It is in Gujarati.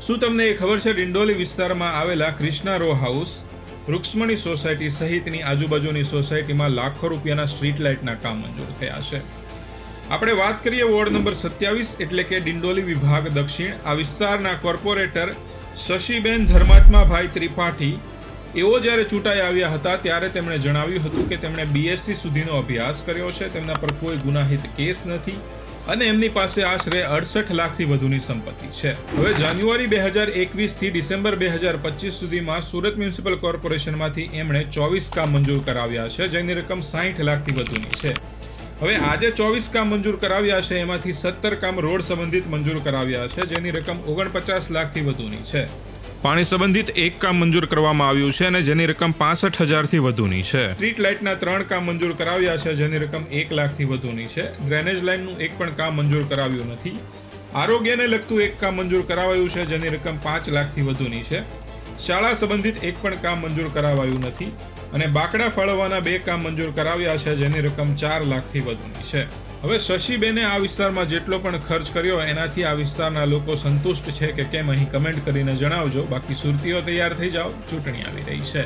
શું તમને એ ખબર છે ડિંડોલી વિસ્તારમાં આવેલા Krishna row house, Rukshmani society સહિતની આજુબાજુની સોસાયટીમાં લાખો રૂપિયાના સ્ટ્રીટ લાઇટના કામ મંજૂર થયા છે? આપણે વાત કરીએ વોર્ડ નંબર 27 એટલે કે ડિંડોલી વિભાગ દક્ષિણ. આ વિસ્તારના કોર્પોરેટર શશીબેન ધર્માત્માભાઈ ત્રિપાઠી એઓ જ્યારે ચૂંટાઈ આવ્યા હતા ત્યારે તેમણે જણાવ્યું હતું કે તેમણે BSc સુધીનો અભ્યાસ કર્યો છે, તેમના પર કોઈ ગુનાહિત કેસ નથી અને એમની પાસે આશરે 68 લાખથી વધુની સંપત્તિ છે. હવે જાન્યુઆરી 2021 થી ડિસેમ્બર 2025 સુધીમાં સુરત મ્યુનિસિપલ કોર્પોરેશનમાંથી એમણે 24 કામ મંજૂર કરાવ્યા છે, જેની રકમ 60 લાખથી વધુની છે. હવે આજે 24 કામ મંજૂર કરાવ્યા છે, એમાંથી 17 કામ રોડ સંબંધિત મંજૂર કરાવ્યા છે, જેની રકમ 49 લાખથી વધુની છે. પાણી સંબંધિત 1 કામ મંજૂર કરવામાં આવ્યું છે અને જેની રકમ 65,000થી વધુની છે. સ્ટ્રીટ લાઇટના 3 કામ મંજૂર કરાવ્યા છે, જેની રકમ 1 લાખથી વધુની છે. ડ્રેનેજ લાઇનનું 1 પણ કામ મંજૂર કરાવ્યું નથી. આરોગ્યને લગતું 1 કામ મંજૂર કરાવાયું છે, જેની રકમ 5 લાખથી વધુની છે. શાળા સંબંધિત 1 પણ કામ મંજૂર કરાવાયું નથી અને બાકડા ફાળવવાના 2 કામ મંજૂર કરાવ્યા છે, જેની રકમ 4 લાખથી વધુની છે. હવે શશીબેને આ વિસ્તારમાં જેટલો પણ ખર્ચ કર્યો એનાથી આ વિસ્તારના લોકો સંતુષ્ટ છે કે કેમ અહીં કમેન્ટ કરીને જણાવજો. બાકી સુરતીઓ તૈયાર થઈ જાઓ, ચૂંટણી આવી રહી છે.